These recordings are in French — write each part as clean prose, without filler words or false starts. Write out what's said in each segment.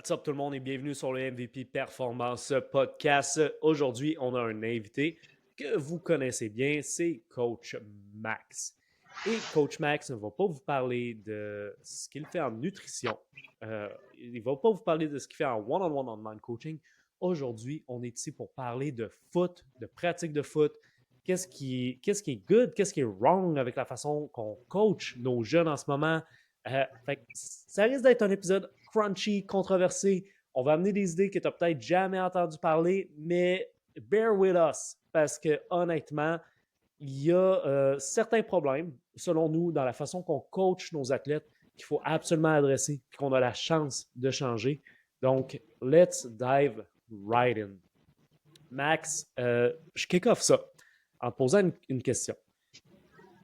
What's up tout le monde et bienvenue sur le MVP Performance Podcast. Aujourd'hui, on a un invité que vous connaissez bien, c'est Coach Max. Et Coach Max ne va pas vous parler de ce qu'il fait en nutrition. Il ne va pas vous parler de ce qu'il fait en one-on-one online coaching. Aujourd'hui, on est ici pour parler de foot, de pratique de foot. Qu'est-ce qui est good, qu'est-ce qui est wrong avec la façon qu'on coach nos jeunes en ce moment. Ça risque d'être un épisode crunchy, controversé. On va amener des idées que tu n'as peut-être jamais entendu parler, mais bear with us parce que honnêtement, il y a certains problèmes, selon nous, dans la façon qu'on coach nos athlètes qu'il faut absolument adresser et qu'on a la chance de changer. Donc, let's dive right in. Max, je kick off ça en te posant une question.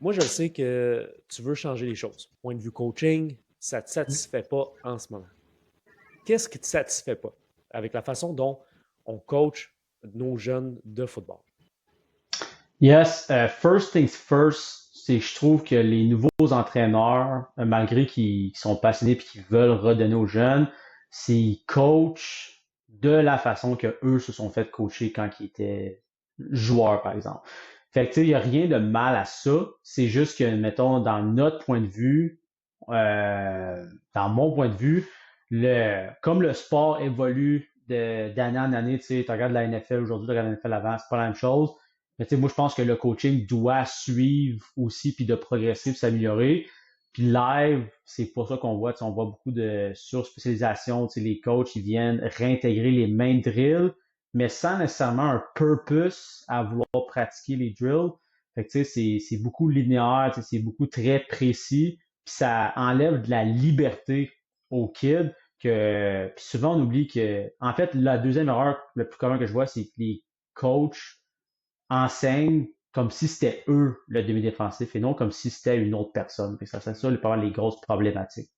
Moi, je sais que tu veux changer les choses. Point de vue coaching, ça ne te satisfait pas en ce moment. Qu'est-ce qui ne te satisfait pas avec la façon dont on coach nos jeunes de football? Yes, first things first, c'est je trouve que les nouveaux entraîneurs, malgré qu'ils sont passionnés et qu'ils veulent redonner aux jeunes, c'est coachent de la façon que eux se sont fait coacher quand ils étaient joueurs, par exemple. Fait que tu sais, il n'y a rien de mal à ça. C'est juste que, mettons, dans notre point de vue, dans mon point de vue, comme le sport évolue d'année en année, tu sais, tu regardes la NFL aujourd'hui, tu regardes la NFL avant, c'est pas la même chose. Mais tu sais, moi, je pense que le coaching doit suivre aussi, puis de progresser, puis s'améliorer. Puis live, c'est pas ça qu'on voit. Tu sais, on voit beaucoup de surspécialisation. Tu sais, les coachs, ils viennent réintégrer les mêmes drills, mais sans nécessairement un purpose à vouloir pratiquer les drills. Fait que tu sais, c'est beaucoup linéaire, tu sais, c'est beaucoup très précis, puis ça enlève de la liberté aux kids. Puis souvent, on oublie que, en fait, la deuxième erreur le plus commun que je vois, c'est que les coachs enseignent comme si c'était eux le demi-défensif et non comme si c'était une autre personne. Fait que ça, c'est ça, pas mal les grosses problématiques.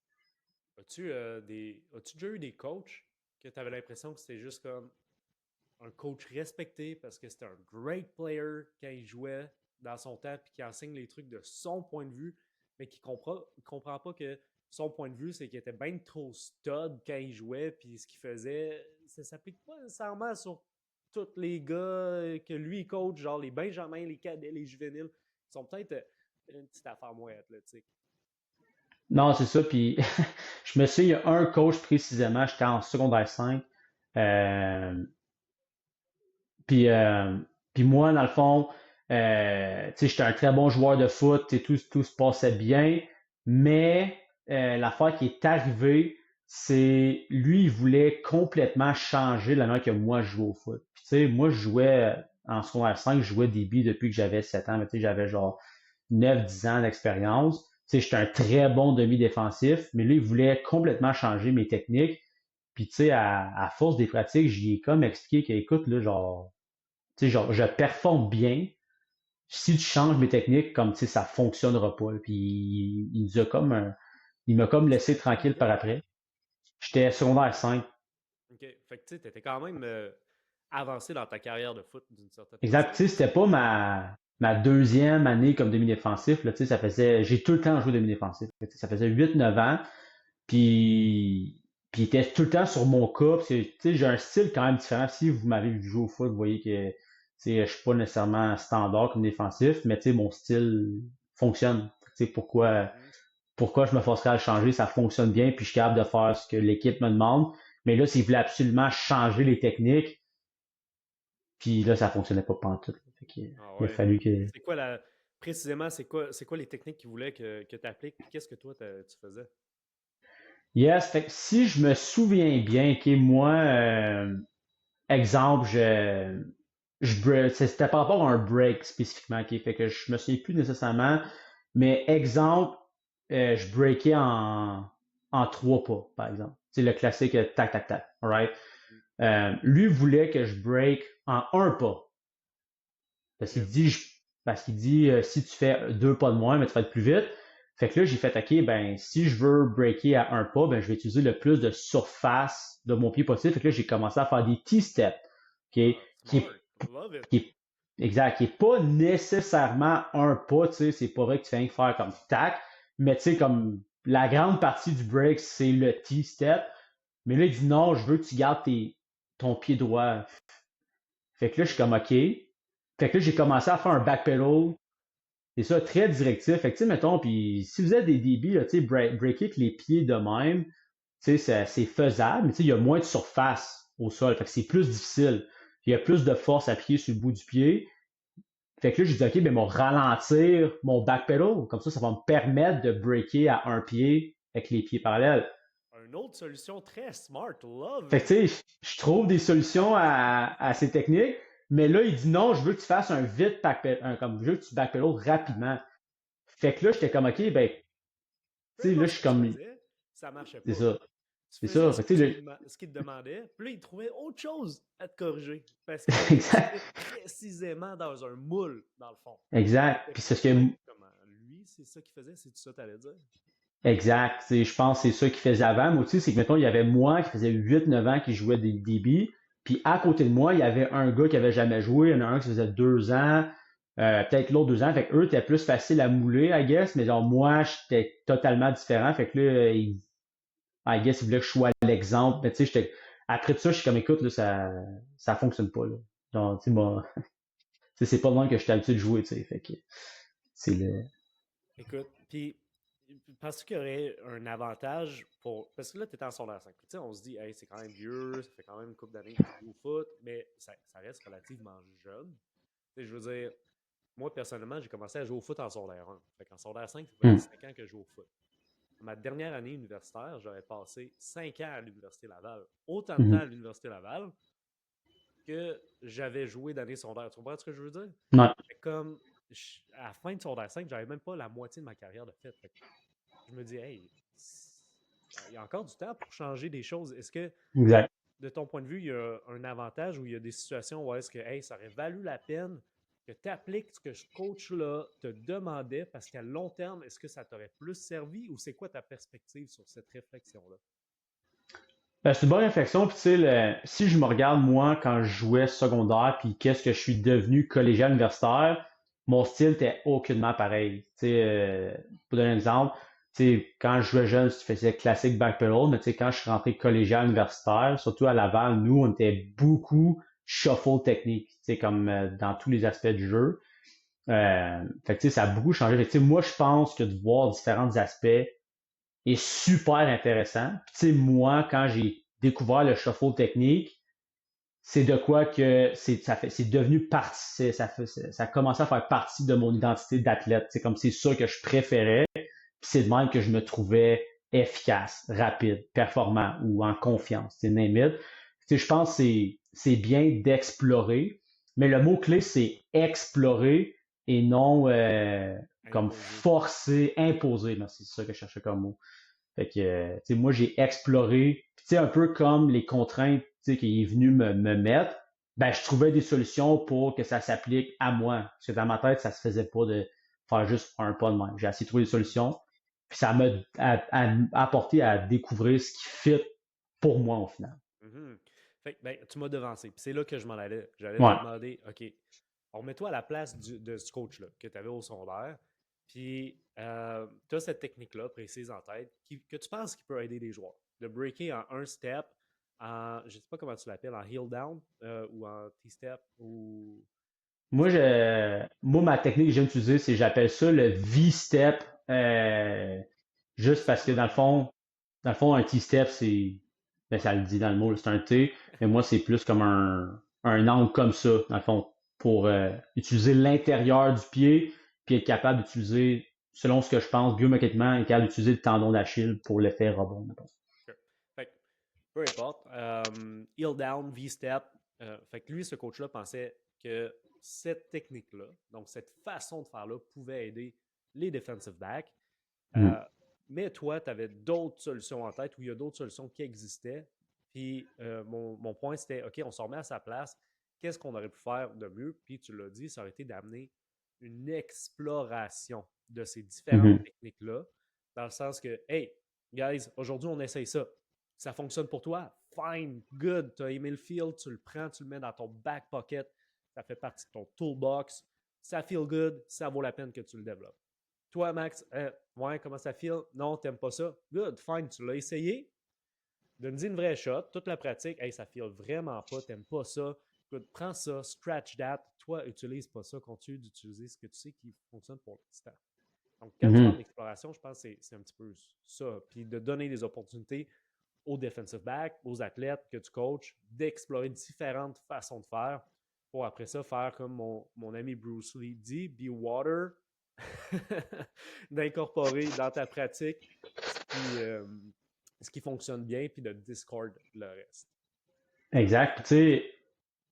As-tu déjà eu des coachs que tu avais l'impression que c'était juste comme un coach respecté parce que c'était un great player quand il jouait dans son temps puis qui enseigne les trucs de son point de vue, mais qui comprend pas que son point de vue, c'est qu'il était bien trop stud quand il jouait, puis ce qu'il faisait, ça s'applique pas nécessairement sur tous les gars que lui coach, genre les Benjamins, les cadets, les juvéniles, ils sont peut-être une petite affaire moins athlétique. Non, c'est ça. Puis je me souviens, il y a un coach précisément, j'étais en secondaire 5. Euh, puis, euh, puis moi, dans le fond, tu sais, j'étais un très bon joueur de foot et tout se passait bien. Mais l'affaire qui est arrivée, c'est lui, il voulait complètement changer la manière que moi je jouais au foot. Puis, tu sais, moi, je jouais en secondaire 5, je jouais début depuis que j'avais 7 ans. Mais tu sais, j'avais genre 9 10 ans d'expérience. Tu sais, j'étais un très bon demi-défensif, mais lui, il voulait complètement changer mes techniques. Puis, tu sais, à force des pratiques, j'y ai comme expliqué que, écoute, là, genre, tu sais, genre, je performe bien. Si tu changes mes techniques, comme, tu sais, ça fonctionnera pas. Puis, il m'a comme Ça, laissé c'était quelle tranquille année? par après. J'étais secondaire 5. OK. Fait que tu sais, t'étais quand même avancé dans ta carrière de foot d'une certaine Exact. façon. Tu sais, c'était pas ma deuxième année comme demi-défensif, là, tu sais, j'ai tout le temps joué demi-défensif. Tu sais, ça faisait 8 9 ans. Puis, puis il était tout le temps sur mon cas. Parce que, tu sais, j'ai un style quand même différent. Si vous m'avez vu jouer au foot, vous voyez que tu sais, je suis pas nécessairement standard comme défensif, mais tu sais, mon style fonctionne. Tu sais, Mhm. pourquoi je me forcerais à le changer? Ça fonctionne bien, puis je suis capable de faire ce que l'équipe me demande. Mais là, s'il voulait absolument changer les techniques, puis là, ça fonctionnait pas pantoute. Fait que, Ah il a ouais. fallu que. C'est quoi la. Précisément, c'est quoi les techniques qu'ils voulaient que tu appliques, puis qu'est-ce que toi tu faisais? Yes, fait que si je me souviens bien, que moi, exemple, c'était par rapport à un break spécifiquement, qui fait que je me souviens plus nécessairement, mais exemple, je breakais en 3 pas, par exemple. C'est le classique tac, tac, tac. Alright? Lui voulait que je break en 1 pas. Parce qu'il OK. dit, parce qu'il dit si tu fais 2 pas de moins, mais tu vas être plus vite. Fait que là, j'ai fait, OK, ben, si je veux breaker à 1 pas, ben, je vais utiliser le plus de surface de mon pied possible. Fait que là, j'ai commencé à faire des T-steps, OK, Ah, qui est, smart. Love it. qui est, exact, qui est pas nécessairement 1 pas, tu sais, c'est pas vrai que tu fais rien que faire comme tac, mais tu sais, comme la grande partie du break, c'est le T-step. Mais là, il dit non, je veux que tu gardes ton pied droit. Fait que là, je suis comme OK. Fait que là, j'ai commencé à faire un backpedal. C'est ça, très directif. Fait que, tu sais, mettons, puis si vous avez des débits, tu sais, breaker avec les pieds de même, tu sais, c'est faisable, mais tu sais, il y a moins de surface au sol. Fait que c'est plus difficile. Il y a plus de force appliquée sur le bout du pied. Fait que là, j'ai dit, OK, ben, mon ralentir mon backpedal. Comme ça va me permettre de breaker à un pied avec les pieds parallèles. Une autre solution très smart, love Fait que, it. tu sais, je trouve des solutions à ces techniques, mais là, il dit non, je veux que tu fasses un vite backpedal, comme je veux que tu backpedal rapidement. Fait que là, j'étais comme, OK, ben, tu Peu sais, là, importe je ce suis que tu comme, faisais, ça marchait c'est pas. ça, Tu c'est faisais ça. ce Fait que que, tu sais, ce qu'il te demandait, puis là, il trouvait autre chose à te corriger. Parce qu'il voulait que tu exact, fites précisément dans un moule, dans le fond. exact. C'était Puis c'est ce que, fait comment lui, c'est ça qu'il faisait, c'est tout ça que t'allais dire? exact. Tu sais, je pense que c'est ça qu'il faisait avant. Moi aussi, c'est que, mettons, il y avait moi qui faisait 8 9 ans qui jouait des DB. Puis à côté de moi, il y avait un gars qui avait jamais joué. Il y en a un qui faisait 2 ans. Peut-être l'autre 2 ans. Fait que eux, étaient plus facile à mouler, I guess. Mais genre, moi, j'étais totalement différent. Fait que là, I guess, il voulait que je sois l'exemple. Mais tu sais, après tout ça, je suis comme, écoute, là, ça fonctionne pas, là. Genre, tu sais, moi, tu sais, c'est pas le même que j'étais habitué de jouer, tu sais. Fait que, c'est le, Écoute, puis penses-tu qu'il y aurait un avantage pour. Parce que là, tu es en secondaire 5. Puis, tu sais, on se dit, hey, c'est quand même vieux, ça fait quand même une couple d'années que tu joues au foot, mais ça reste relativement jeune. Tu sais, je veux dire, moi, personnellement, j'ai commencé à jouer au foot en secondaire 1. Fait qu'en secondaire 5, ça faisait hmm, 5 ans que je joue au foot. Ma dernière année universitaire, j'aurais passé 5 ans à l'Université Laval. Autant de temps mhm. à l'Université Laval que j'avais joué d'année secondaire. Tu comprends ce que je veux dire? Ouais. Fait comme à la fin de secondaire 5, j'avais même pas la moitié de ma carrière de fait. Fait que je me dis, hey, il y a encore du temps pour changer des choses. Est-ce que, Exact. de ton point de vue, il y a un avantage où il y a des situations où est-ce que, hey, ça aurait valu la peine que tu appliques ce que ce coach-là te demandait parce qu'à long terme, est-ce que ça t'aurait plus servi ou c'est quoi ta perspective sur cette réflexion-là? Ben, c'est une bonne réflexion. Puis, tu sais, si je me regarde, moi, quand je jouais secondaire, puis qu'est-ce que je suis devenu collégial universitaire, mon style était aucunement pareil. Tu sais, pour donner un exemple, tu sais, quand je jouais jeune, je faisais classique backpedal, mais tu sais, quand je suis rentré collégial universitaire, surtout à Laval, nous, on était beaucoup shuffle technique, tu sais, comme dans tous les aspects du jeu. Fait que, tu sais, ça a beaucoup changé. Fait que, tu sais, moi, je pense que de voir différents aspects est super intéressant. Puis, tu sais, moi, quand j'ai découvert le shuffle technique, c'est de quoi que c'est devenu partie, ça a commencé à faire partie de mon identité d'athlète. C'est comme c'est ça que je préférais. Puis c'est de même que je me trouvais efficace, rapide, performant ou en confiance. C'est name it. Tu sais, je pense que c'est bien d'explorer, mais le mot clé c'est explorer et non comme Imposé. forcer, imposer. C'est ça que je cherchais comme mot. Fait que, tu sais, moi, j'ai exploré, tu sais, un peu comme les contraintes, tu sais, qu'il est venu me mettre, ben, je trouvais des solutions pour que ça s'applique à moi. Parce que dans ma tête, ça se faisait pas de faire juste un pas de même. J'ai essayé de trouver des solutions, puis ça m'a apporté à découvrir ce qui fit pour moi, au final. Mhm. Fait que, ben, tu m'as devancé. Puis c'est là que je m'en allais. J'allais te Ouais. demander, OK, remets-toi à la place de ce coach-là que tu avais au secondaire. Puis tu as cette technique-là précise en tête que tu penses qui peut aider les joueurs. De breaker en un step, je ne sais pas comment tu l'appelles, en heel down ou en T-step ou. Moi, ma technique que j'aime utiliser, c'est, j'appelle ça le V-step, juste C'est parce que quoi ça? dans le fond, un T-step, ben, ça le dit dans le mot, c'est un T, mais moi, c'est plus comme un angle comme ça, dans le fond, pour utiliser l'intérieur du pied, puis être capable d'utiliser, selon ce que je pense, biomécaniquement, être capable d'utiliser le tendon d'Achille pour l'effet rebond, mettons. Sure. Fait que, peu importe. Heel down, V-step. Fait que lui, ce coach-là pensait que cette technique-là, donc cette façon de faire-là, pouvait aider les defensive backs. Hmm. Euh, mais toi, tu avais d'autres solutions en tête ou il y a d'autres solutions qui existaient. Puis mon point, c'était OK, on se remet à sa place. Qu'est-ce qu'on aurait pu faire de mieux? Puis tu l'as dit, ça aurait été d'amener une exploration de ces différentes Mhm. techniques-là, dans le sens que, hey, guys, aujourd'hui, on essaye ça. Ça fonctionne pour toi? Fine, good. Tu as aimé le field, tu le prends, tu le mets dans ton back pocket. Ça fait partie de ton toolbox. Ça feel good, ça vaut la peine que tu le développes. Toi, Max, ouais, comment ça feel? Non, t'aimes pas ça? Good, fine, tu l'as essayé. Donne-y une vraie shot, toute la pratique, hey, ça file vraiment pas, t'aimes pas ça. Écoute, prends ça, scratch that. Toi, utilise pas ça, continue d'utiliser ce que tu sais qui fonctionne pour l'instant. Donc, quand tu parles Mhm. d'exploration, je pense que c'est un petit peu ça. Puis de donner des opportunités aux defensive backs, aux athlètes que tu coaches, d'explorer différentes façons de faire pour après ça faire comme mon ami Bruce Lee dit, be water, d'incorporer dans ta pratique ce qui fonctionne bien, puis de discord le reste. Exact. Puis, tu sais,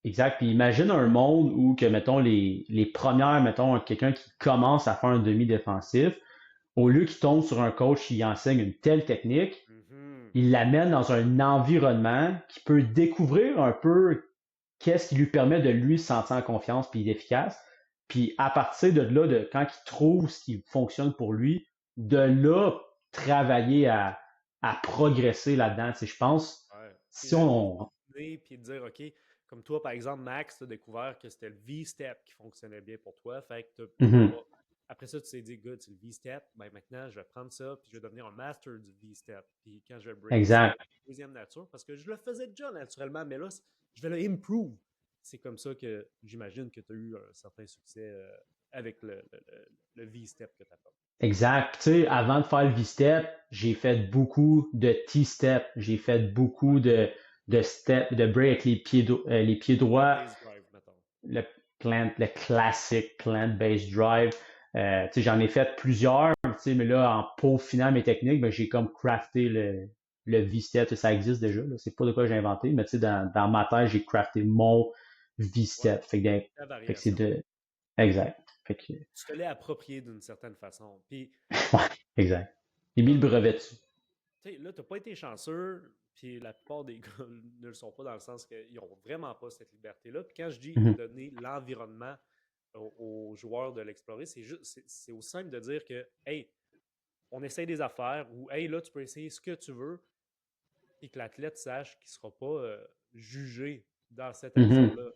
exact. Puis imagine un monde où que, mettons, les premières, mettons, quelqu'un qui commence à faire un demi-défensif, au lieu qu'il tombe sur un coach qui enseigne une telle technique, Mhm. il l'amène dans un environnement qui peut découvrir un peu qu'est-ce qui lui permet de lui se sentir en confiance puis efficace. Puis à partir de là, quand il trouve ce qui fonctionne pour lui, de là, travailler à progresser là-dedans. Tu sais, je pense, Ouais. Puis si on... puis de dire, OK, comme toi, par exemple, Max, tu as découvert que c'était le V-step qui fonctionnait bien pour toi. Fait que Mhm, après ça, tu t'es dit, good, c'est le V-step. Ben maintenant, je vais prendre ça, puis je vais devenir un master du V-step. Puis quand je vais breaker, ça va exact. être deuxième nature parce que je le faisais déjà naturellement, mais là, je vais le improve. C'est comme ça que j'imagine que tu as eu un certain succès avec le V-step que tu as. Exact. Tu sais, avant de faire le V-step, j'ai fait beaucoup de T-step. J'ai fait beaucoup de step, de break avec les pieds droits, Plant-based drive, mettons. le le classique plant-based drive. Tu sais, j'en ai fait plusieurs, tu sais, mais là, en peaufinant mes techniques, ben, j'ai comme crafté le V-step. Ça existe déjà, là. C'est pas de quoi j'ai inventé, mais tu sais, dans ma tête, j'ai crafté mon Ouais, V-step. la Fait que c'est variation. de, exact. Fait que, Tu te l'es approprié d'une certaine façon. Puis, ouais, exact. J'ai mis le comme brevet dessus. tu sais, là, t'as pas été chanceux, puis la plupart des gars ne le sont pas dans le sens qu'ils n'ont vraiment pas cette liberté-là. Puis quand je dis Mhm. donner l'environnement aux joueurs de l'explorer, c'est aussi simple de dire que, hey, on essaye des affaires, ou hey, là, tu peux essayer ce que tu veux, et que l'athlète sache qu'il ne sera pas jugé dans cette Mhm. action-là.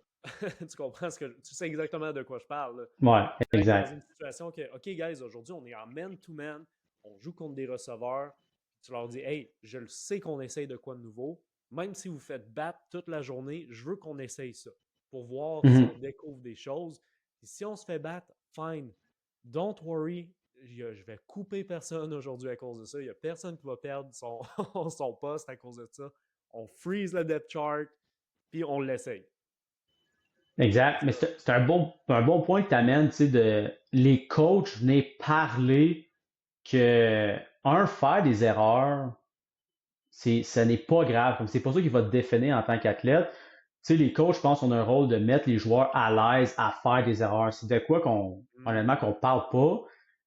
Tu comprends ce que tu sais exactement de quoi je parle, là. Ouais, D'être dans exact. une situation que, OK, guys, aujourd'hui, on est en man-to-man, on joue contre des receveurs, tu leur dis, hey, je le sais qu'on essaye de quoi de nouveau, même si vous faites battre toute la journée, je veux qu'on essaye ça pour voir si on Mhm. découvre des choses. Et si on se fait battre, fine. Don't worry, je vais couper personne aujourd'hui à cause de ça. Il n'y a personne qui va perdre son poste à cause de ça. On freeze le depth chart, puis on l'essaye. Exact. Mais c'est un bon point que tu amènes, tu sais, les coachs venaient parler que, faire des erreurs, ce n'est pas grave. Comme c'est pas ça qui va te définir en tant qu'athlète. Tu sais, les coachs, je pense, ont un rôle de mettre les joueurs à l'aise à faire des erreurs. C'est de quoi honnêtement, qu'on parle pas.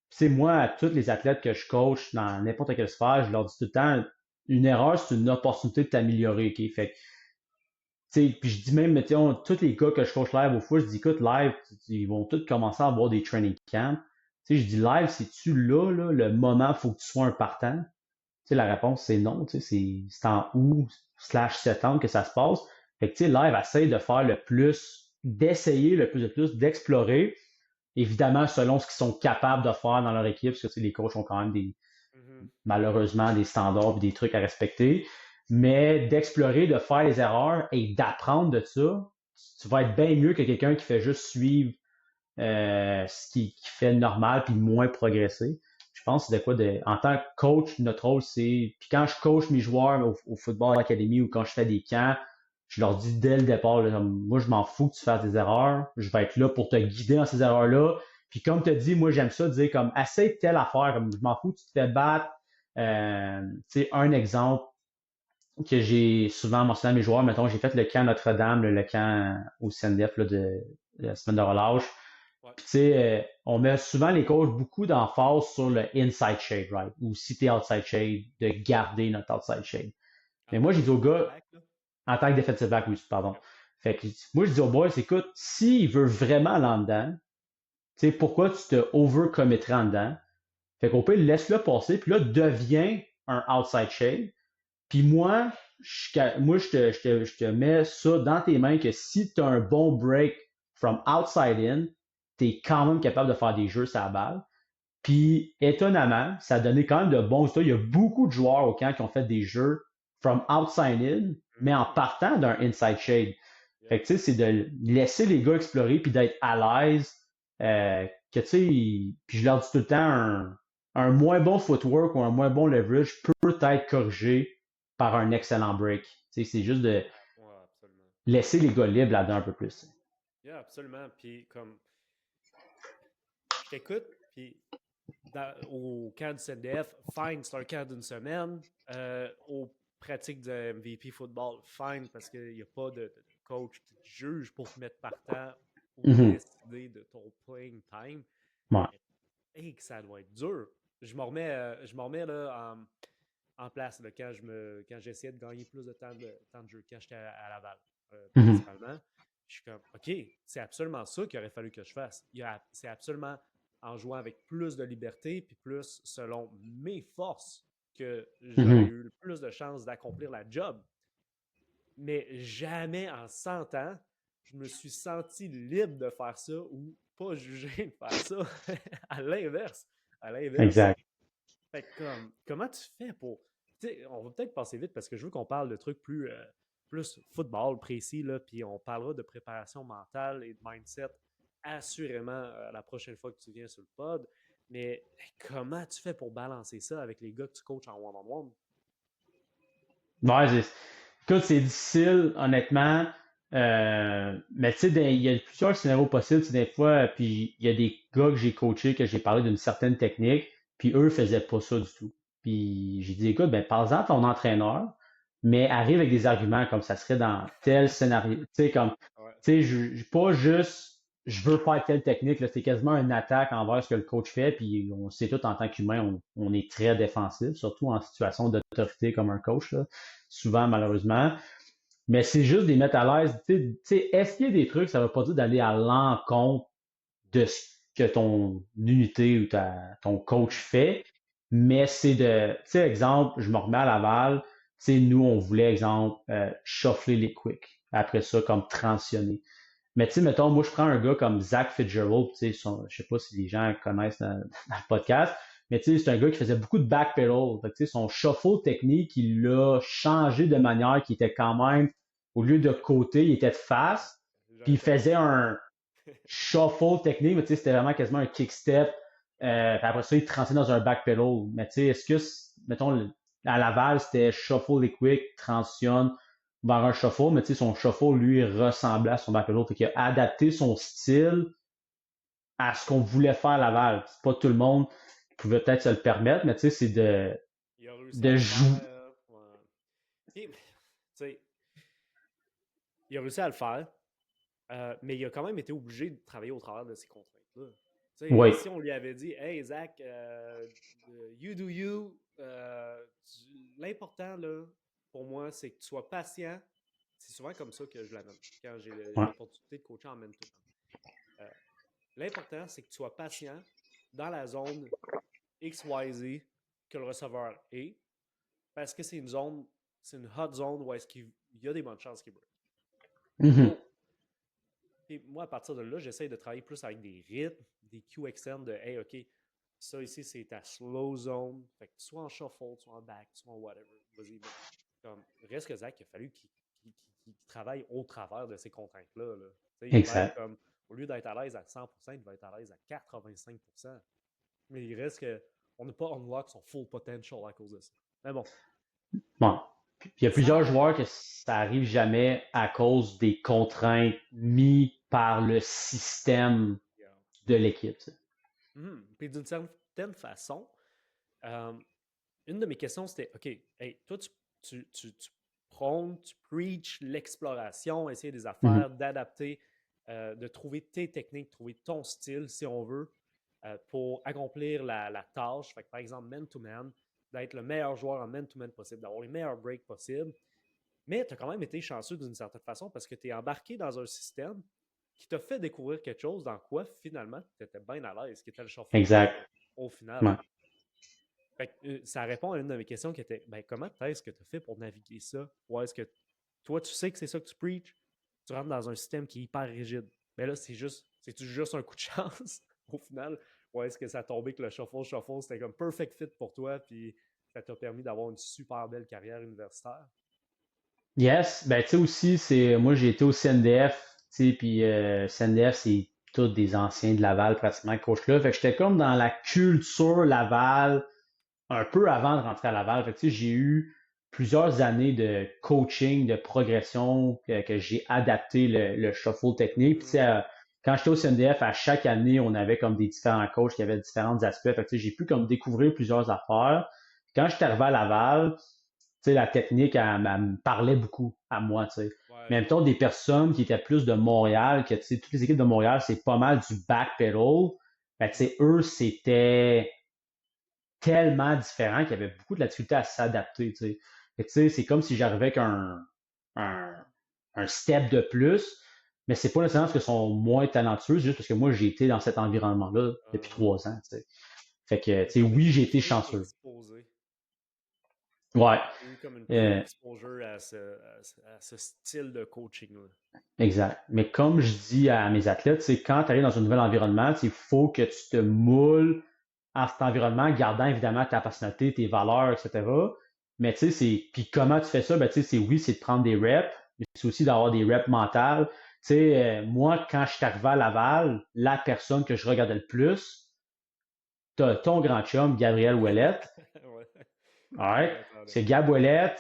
Tu sais, moi, à tous les athlètes que je coach dans n'importe quelle sphère, je leur dis tout le temps, une erreur, c'est une opportunité de t'améliorer, OK? Fait que, tu sais, puis je dis même, mettons, tous les gars que je coach live au foot, je dis, écoute, live, ils vont tous commencer à avoir des training camps. Tu sais, je dis, live, c'est-tu là, le moment, faut que tu sois un partant? Tu sais, la réponse, c'est non. Tu sais, c'est en août/septembre que ça se passe. Fait que, tu sais, live, essaye de faire le plus, d'essayer le plus de plus, d'explorer. Évidemment, selon ce qu'ils sont capables de faire dans leur équipe, parce que, tu sais, les coachs ont quand même Mhm. malheureusement, des standards et des trucs à respecter. Mais d'explorer, de faire les erreurs et d'apprendre de ça, tu vas être bien mieux que quelqu'un qui fait juste suivre ce qui fait normal puis moins progresser. Je pense que c'est de quoi en tant que coach, notre rôle, c'est. Puis quand je coach mes joueurs au football académie ou quand je fais des camps, je leur dis dès le départ, là, moi, je m'en fous que tu fasses des erreurs. Je vais être là pour te guider dans ces erreurs-là. Puis comme tu as dit, moi, j'aime ça dire comme essaye telle affaire, comme je m'en fous que tu te fais battre. Tu sais, un exemple que j'ai souvent mentionné à mes joueurs, mettons, j'ai fait le camp Notre-Dame, le camp au CNDF là, de la semaine de relâche. Ouais. Puis, tu sais, on met souvent les coachs beaucoup d'emphase sur le inside shade, right? Ou si t'es outside shade, de garder notre outside shade. En Mais moi, tant j'ai que dit aux defensive gars, back, là. en tant que defensive back, oui, pardon. OK. Fait que moi, je dis aux boys, écoute, s'il veut vraiment aller en dedans, tu sais, pourquoi tu te overcommitterais en dedans? Fait qu'au pire, laisse-le passer, puis là, deviens un outside shade. Puis moi, je te mets ça dans tes mains que si tu as un bon break from outside in, tu es quand même capable de faire des jeux sur la balle. Puis étonnamment, ça a donné quand même de bons résultats. Il y a beaucoup de joueurs au camp qui ont fait des jeux from outside in, mais en partant d'un inside shade. Fait Yeah. que tu sais, c'est de laisser les gars explorer puis d'être à l'aise. Que tu sais, puis je leur dis tout le temps, un moins bon footwork ou un moins bon leverage peut être corrigé par un excellent break. Tu sais, c'est juste de Ouais, absolument. laisser les gars libres là-dedans un peu plus. Yeah, absolument. Puis comme je t'écoute, puis au camp du CNDF, fine, c'est un camp d'une semaine. Aux pratiques de MVP football, fine, parce qu'il n'y a pas de coach qui te juge pour te mettre partant ou Mhm. décider de ton playing time. Ouais. Et que ça doit être dur. Je me remets là, en place là, quand j'essayais de gagner plus de temps de jeu, quand j'étais à Laval, Mhm. principalement. Je suis comme, OK, c'est absolument ça qu'il aurait fallu que je fasse. C'est absolument en jouant avec plus de liberté, puis plus selon mes forces, que j'aurais Mhm. eu le plus de chances d'accomplir la job. Mais jamais en 100 ans, je me suis senti libre de faire ça ou pas jugé de faire ça. À l'inverse. À l'inverse. Exact. Fait que comment tu fais pour. Tu sais, on va peut-être passer vite parce que je veux qu'on parle de trucs plus football précis, là, puis on parlera de préparation mentale et de mindset assurément la prochaine fois que tu viens sur le pod. Mais comment tu fais pour balancer ça avec les gars que tu coaches en one-on-one? Ouais, écoute, c'est difficile, honnêtement. Mais tu sais, il y a plusieurs scénarios possibles. Tu sais, des fois, puis il y a des gars que j'ai coachés, que j'ai parlé d'une certaine technique, puis eux faisaient pas ça du tout. Puis j'ai dit, écoute, ben, parle-en à ton entraîneur, mais arrive avec des arguments comme ça serait dans tel scénario. Tu sais, comme, Ouais. tu sais, pas juste, je veux faire telle technique, là, c'est quasiment une attaque envers ce que le coach fait, puis on sait tout en tant qu'humain, on est très défensif, surtout en situation d'autorité comme un coach, là, souvent malheureusement. Mais c'est juste des mettre à l'aise. Tu sais, essayer des trucs, ça veut pas dire d'aller à l'encontre de ce que ton unité ou ton coach Mhm. fait, mais c'est de, tu sais, exemple, je me remets à Laval, tu sais, nous, on voulait, exemple, shuffler les quick. Après ça, comme transitionner. Mais tu sais, mettons, moi, je prends un gars comme Zach Fitzgerald, tu sais, je sais pas si les gens connaissent dans le podcast, mais tu sais, c'est un gars qui faisait beaucoup de backpedal. Fait que, tu sais, son shuffle technique, il l'a changé de manière qui était quand même, au lieu de côté, il était de Ouais. face, puis J'aurais il fait faisait ça. un shuffle technique, mais tu sais, c'était vraiment quasiment un kick step. Puis après ça, il transitait dans un backpedal. Mais tu sais, est-ce que, mettons, à Laval, c'était shuffle et quick, transitionne vers un shuffle, mais tu sais, son shuffle, lui, ressemblait à son backpedal. Fait qu'il a adapté son style à ce qu'on voulait faire à Laval. C'est pas tout le monde qui pouvait peut-être se le permettre, mais tu sais, c'est Il a réussi à de le jouer. faire. Ouais. Puis, tu sais, il a réussi à le faire. Mais il a quand même été obligé de travailler au travers de ces contraintes-là. Tu sais, Oui. si on lui avait dit, Hey Zach, you do you, l'important là, pour moi, c'est que tu sois patient. C'est souvent comme ça que je l'amène quand j'ai Ouais. l'opportunité de coacher en man-to-man. Euh, L'important, c'est que tu sois patient dans la zone XYZ que le receveur est, parce que c'est une hot zone où est-ce qu'il y a des bonnes chances qu'il break. Mhm. Cool. Puis moi, à partir de là, j'essaie de travailler plus avec des rythmes, des cues externes de Hey, OK, ça ici, c'est ta slow zone. Fait que soit en shuffle, soit en back, soit en whatever. Vas-y, mais comme reste que Zach, il a fallu qu'il travaille au travers de ces contraintes-là. Là. Il devait être Exact. comme, au lieu d'être à l'aise à 100%, il devait être à l'aise à 85%. Mais il reste que on n'a pas unlock son full potential à cause de ça. Mais bon, Bon. Puis il y a ça plusieurs répond. joueurs que ça arrive jamais à cause des contraintes mises par le système Yeah. de l'équipe. Tu sais. Puis d'une certaine façon, euh, une de mes questions, c'était, OK, hey, toi, tu prônes, tu preach l'exploration, essayer des Mhm. affaires, d'adapter, de trouver tes techniques, trouver ton style, si on veut, pour accomplir la tâche. Fait que, par exemple, man-to-man, d'être le meilleur joueur en man-to-man possible, d'avoir les meilleurs breaks possibles. Mais tu as quand même été chanceux d'une certaine façon parce que tu es embarqué dans un système qui t'a fait découvrir quelque chose dans quoi, finalement, tu étais bien à l'aise, qui était le Exact. shuffle au final. Ouais. Fait que, ça répond à une de mes questions qui était ben, comment est-ce que tu as fait pour naviguer ça? Ou est-ce que toi, tu sais que c'est ça que tu preaches, tu rentres dans un système qui est hyper rigide. Mais là, c'est-tu juste un coup de chance au final? Ou est-ce que ça a tombé que le shuffle, c'était comme perfect fit pour toi, puis ça t'a permis d'avoir une super belle carrière universitaire. Yes, ben tu sais aussi, moi j'ai été au CNDF, tu sais, puis CNDF, c'est tous des anciens de Laval pratiquement, coach là. Fait que j'étais comme dans la culture Laval un peu avant de rentrer à Laval. Fait que, tu sais, j'ai eu plusieurs années de coaching, de progression, que j'ai adapté le shuffle technique. Puis, tu sais, quand j'étais au CNDF, à chaque année, on avait comme des différents coachs qui avaient différents aspects. Fait que, tu sais, j'ai pu comme découvrir plusieurs affaires. Quand j'étais arrivé à Laval, tu sais, la technique, elle me parlait beaucoup à moi, tu sais. Mais en Ouais. même temps, des personnes qui étaient plus de Montréal, que, tu sais, toutes les équipes de Montréal, c'est pas mal du backpedal. Ben, tu sais, eux, c'était tellement différent qu'il y avait beaucoup de la difficulté à s'adapter, tu sais. Fait que, tu sais, c'est comme si j'arrivais avec un, un step de plus, mais c'est pas nécessairement parce qu'ils sont moins talentueux, c'est juste parce que moi, j'ai été dans cet environnement-là depuis Uh-huh. 3 ans, tu sais. Fait que, tu Fait que sais, t'avais oui, j'ai été été chanceux. exposé. Ouais, T'as eu comme une euh, pre-exposure à ce style de coaching-là. exact. Mais comme je dis à mes athlètes, c'est quand tu arrives dans un nouvel environnement, il faut que tu te moules à cet environnement, gardant évidemment ta personnalité, tes valeurs, etc. Mais tu sais, puis comment tu fais ça? Ben, tu sais, oui, c'est de prendre des reps, mais c'est aussi d'avoir des reps mentales. Tu sais, moi, quand je suis arrivé à Laval, la personne que je regardais le plus, t'as ton grand chum, Gabriel Ouellette. Ouais. Je Ouais, m'attendais. c'est Gab Ouellette.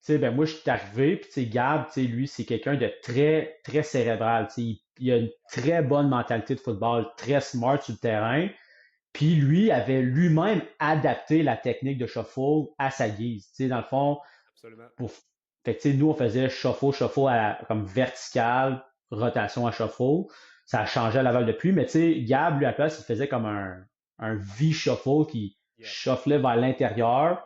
Tu sais, ben moi, je suis arrivé, puis tu sais, Gab, tu sais, lui, c'est quelqu'un de très, très cérébral. Tu sais, il a une très bonne mentalité de football, très smart sur le terrain. Puis lui avait lui-même adapté la technique de shuffle à sa guise. Tu sais, dans le fond, Absolument. pour... fait que, tu sais, nous, on faisait shuffle comme vertical, rotation à shuffle. Ça a changé à la balle de pluie, mais tu sais, Gab, lui, à la place, il faisait comme un V-shuffle qui Yep. shufflait vers l'intérieur.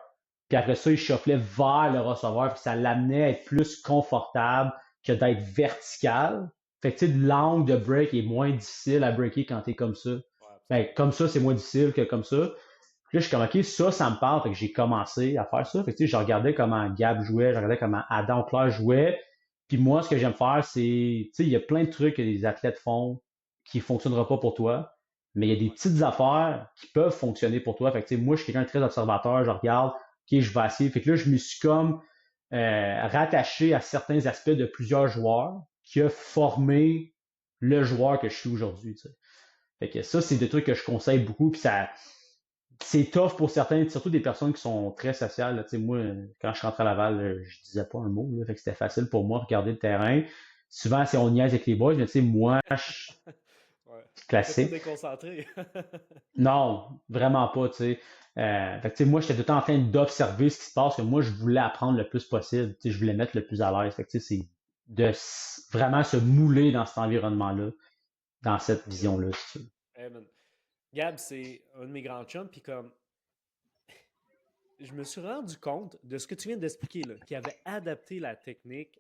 Puis après ça, il shufflait vers le receveur. Puis ça l'amenait à être plus confortable que d'être vertical. Fait que, tu sais, l'angle de break est moins difficile à breaker quand t'es comme ça. Ouais, Ben, absolument. comme ça, c'est moins difficile que comme ça. Puis là, je suis comme, OK, ça me parle. Fait que j'ai commencé à faire ça. Fait que, tu sais, je regardais comment Gab jouait, je regardais comment Adam Claire jouait. Puis moi, ce que j'aime faire, c'est, tu sais, il y a plein de trucs que les athlètes font qui fonctionneront pas pour toi. Mais il y a des Ouais. petites affaires qui peuvent fonctionner pour toi. Fait que, tu sais, moi, je suis quelqu'un de très observateur. Je regarde, OK, je vais essayer. Fait que là, je me suis comme rattaché à certains aspects de plusieurs joueurs qui a formé le joueur que je suis aujourd'hui, tu sais. Fait que ça, c'est des trucs que je conseille beaucoup. Puis ça, c'est tough pour certains, surtout des personnes qui sont très sociales. Là. Tu sais, moi, quand je rentrais à Laval, je disais pas un mot. Là, fait que c'était facile pour moi de regarder le terrain. Souvent, c'est on niaise avec les boys, mais tu sais, moi, Ouais. c'est Ça te fait pas classique. déconcentrer. Non, vraiment pas, tu sais. Fait que, tu sais, moi, j'étais tout le temps en train d'observer ce qui se passe, que moi, je voulais apprendre le plus possible. Tu sais, je voulais mettre le plus à l'aise. Fait que, tu sais, c'est vraiment se mouler dans cet environnement-là, dans cette Good. vision-là, si tu veux. Hey, man. Gab, c'est un de mes grands chums, puis comme je me suis rendu compte de ce que tu viens d'expliquer, là, qu'il avait adapté la technique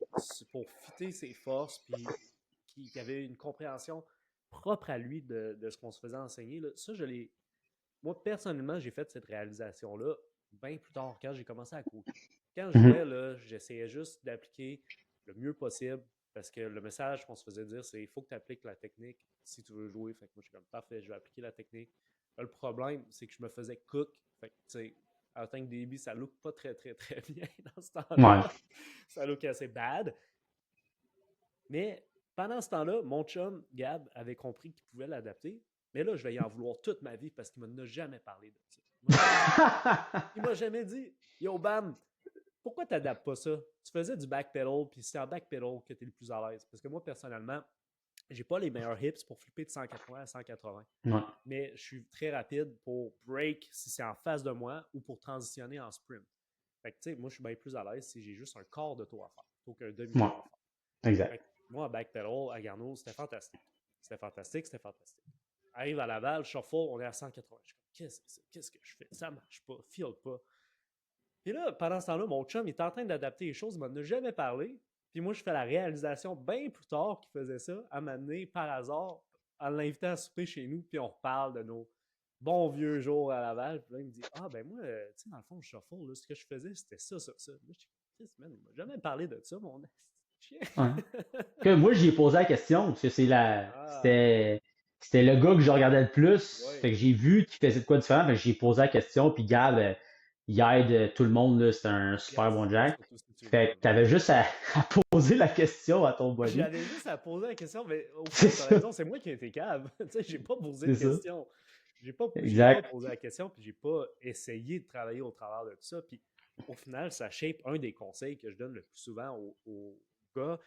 pour fitter ses forces, puis qu'il avait une compréhension propre à lui de ce qu'on se faisait enseigner. Là. Ça, je l'ai. Moi, personnellement, j'ai fait cette réalisation-là bien plus tard, quand j'ai commencé à coacher. Quand je Mhm. jouais, là, j'essayais juste d'appliquer le mieux possible, parce que le message qu'on se faisait dire, c'est il faut que tu appliques la technique si tu veux jouer. Fait que moi, je suis comme parfait, je vais appliquer la technique. Là, le problème, c'est que je me faisais cook. Fait que, tu sais, en tant que début, ça look pas très, très, très bien dans ce Ouais. temps-là. Ça look assez bad. Mais pendant ce temps-là, mon chum, Gab, avait compris qu'il pouvait l'adapter. Mais là, je vais y en vouloir toute ma vie parce qu'il ne m'a jamais parlé de ça. Il m'a jamais dit, Yo, Bam, pourquoi tu n'adaptes pas ça? Tu faisais du backpedal, puis c'est en backpedal que tu es le plus à l'aise. Parce que moi, personnellement, j'ai pas les meilleurs hips pour flipper de 180 à 180. Ouais. Mais je suis très rapide pour break si c'est en face de moi ou pour transitionner en sprint. Fait que, tu sais, moi, je suis bien plus à l'aise si j'ai juste un quart de tour à faire plutôt qu'un Ouais. demi-tour à faire. Fait Exact. que moi, en backpedal, à Garneau, c'était fantastique. C'était fantastique, c'était fantastique. Arrive à Laval, shuffle, on est à 180. Je suis comme, qu'est-ce que c'est? Qu'est-ce que je fais? Ça marche pas, file pas. Puis là, pendant ce temps-là, mon chum, il est en train d'adapter les choses, il m'en a jamais parlé. Puis moi, je fais la réalisation bien plus tard qu'il faisait ça, à m'amener par hasard, en l'invitant à souper chez nous, puis on reparle de nos bons vieux jours à Laval. Puis là, il me dit, ah ben moi, tu sais, dans le fond, je shuffle, là, ce que je faisais, c'était ça, ça, ça. Là, je dis, Chris, man, il m'a jamais parlé de ça, mon chien. Ouais. Que moi, j'y ai posé la question, parce que Ah, c'était le gars que je regardais le plus. Fait ouais. que j'ai vu qu'il faisait de quoi différent, fait que j'ai posé la question, puis Gab, il aide tout le monde, là, c'est un super bon Yes, Jack. surtout si tu le Fait que donnes. t'avais juste à poser la question à ton buddy. J'avais juste à poser la question, mais au C'est final, t'as ça, raison, c'est moi qui ai été cave. Tu sais, j'ai pas posé de c'est ça. question. J'ai pas Exact. posé la question, puis j'ai pas essayé de travailler au travers de tout ça. Puis au final, ça shape un des conseils que je donne le plus souvent aux gars,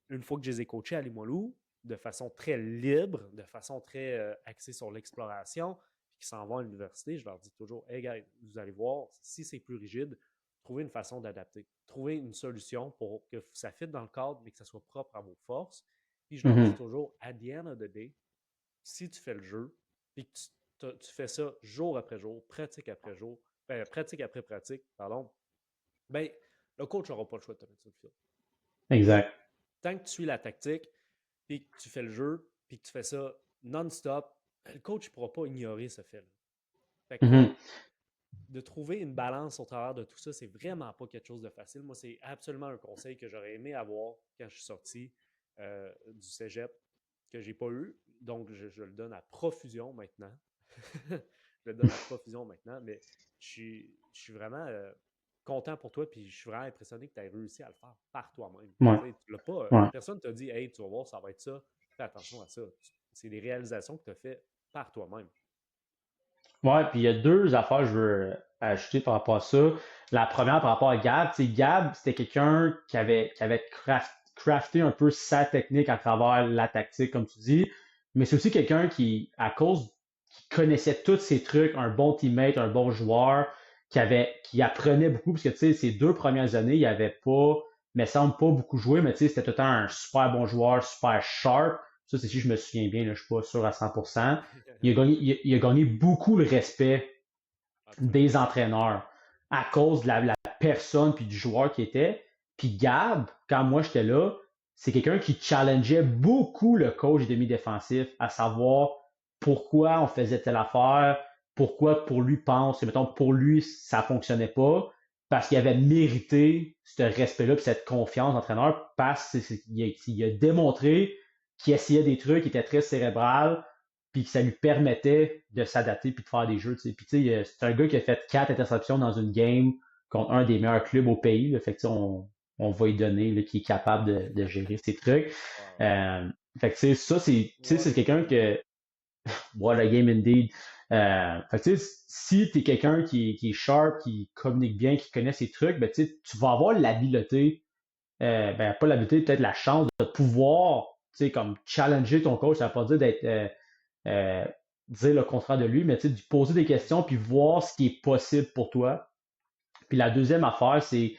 une fois que je les ai coachés à Limoilou, de façon très libre, de façon très axée sur l'exploration, puis qui s'en vont à l'université, je leur dis toujours, hey guys, vous allez voir, si c'est plus rigide, trouvez une façon d'adapter. Trouvez une solution pour que ça fitte dans le cadre, mais que ça soit propre à vos forces. Puis je leur dis Mhm. toujours, at the end of the day, si tu fais le jeu, puis que tu fais ça jour après jour, pratique après pratique, pardon, ben, le coach n'aura pas le choix de te mettre sur le field. Puis, Exact. tant que tu suis la tactique, puis que tu fais le jeu, puis que tu fais ça non-stop, le coach ne pourra pas ignorer ce fait-là. Fait que Mhm. de trouver une balance au travers de tout ça, c'est vraiment pas quelque chose de facile. Moi, c'est absolument un conseil que j'aurais aimé avoir quand je suis sorti du cégep, que j'ai pas eu. Donc, je le donne à profusion maintenant. Je le donne à profusion maintenant, mais je suis vraiment content pour toi, puis je suis vraiment impressionné que tu aies réussi à le faire par toi-même. Ouais. Tu l'as pas, Ouais. personne ne t'a dit, hey, tu vas voir, ça va être ça, fais attention à ça. C'est des réalisations que tu as fait par toi-même. Ouais, puis il y a deux affaires que je veux ajouter par rapport à ça. La première par rapport à Gab, tu sais, Gab, c'était quelqu'un qui avait crafté un peu sa technique à travers la tactique, comme tu dis. Mais c'est aussi quelqu'un qui, à cause qui connaissait tous ces trucs, un bon teammate, un bon joueur, qui apprenait beaucoup, parce que tu sais, ces 2 premières années, il avait pas, mais semble pas beaucoup joué, mais tu sais, c'était tout le temps un super bon joueur, super sharp. Ça, c'est si je me souviens bien, là, je suis pas sûr à 100%. Il a gagné beaucoup le respect des Absolument. entraîneurs à cause de la personne puis du joueur qui était. Puis Gab, quand moi j'étais là, c'est quelqu'un qui challengeait beaucoup le coach demi-défensif à savoir pourquoi on faisait telle affaire, pourquoi pour lui pense, que mettons pour lui ça fonctionnait pas, parce qu'il avait mérité ce respect-là, puis cette confiance d'entraîneur, parce qu'il a démontré qu'il essayait des trucs qui étaient très cérébral, puis que ça lui permettait de s'adapter puis de faire des jeux. T'sais. Puis tu sais, c'est un gars qui a fait 4 interceptions dans une game contre un des meilleurs clubs au pays. Là. Fait que on va lui donner là, qui est capable de gérer ces trucs. Wow. Euh, fait que tu sais, ça, What c'est a quelqu'un game. que. What a game indeed. Fait que tu sais, si t'es quelqu'un qui est sharp, qui communique bien, qui connaît ses trucs, ben tu vas avoir l'habileté, ben pas l'habileté, peut-être la chance de pouvoir, tu sais, comme challenger ton coach. Ça veut pas dire d'être euh, dire le contraire de lui, mais tu sais, de poser des questions puis voir ce qui est possible pour toi. Puis la deuxième affaire, c'est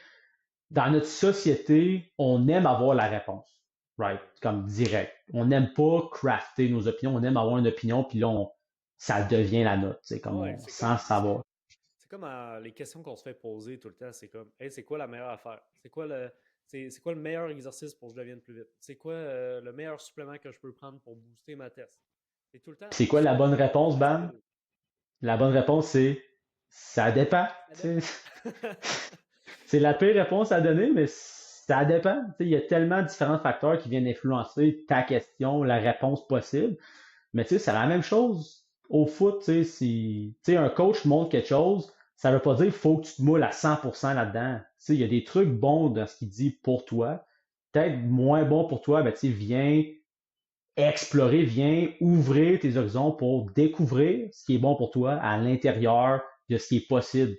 dans notre société, on aime avoir la réponse, right? Comme direct. On n'aime pas crafter nos opinions, on aime avoir une opinion, puis là, ça devient la nôtre, c'est comme Ouais, on sans savoir. c'est comme les questions qu'on se fait poser tout le temps, c'est comme, hey, c'est quoi la meilleure affaire? C'est quoi le meilleur exercice pour que je devienne plus vite? C'est quoi le meilleur supplément que je peux prendre pour booster ma test? C'est tout le temps C'est quoi la ça bonne la réponse réponse, Bam? facile. La bonne réponse, c'est ça dépend. Ça Tu dépend. sais. C'est la pire réponse à donner, mais ça dépend. Tu sais, il y a tellement de différents facteurs qui viennent influencer ta question, la réponse possible. Mais tu sais, c'est la même chose au foot. Tu sais, si tu sais, un coach montre quelque chose, ça veut pas dire qu'il faut que tu te moules à 100% là-dedans. Tu sais, il y a des trucs bons dans ce qu'il dit pour toi. Peut-être moins bon pour toi, ben tu sais, viens explorer, viens ouvrir tes horizons pour découvrir ce qui est bon pour toi à l'intérieur de ce qui est possible.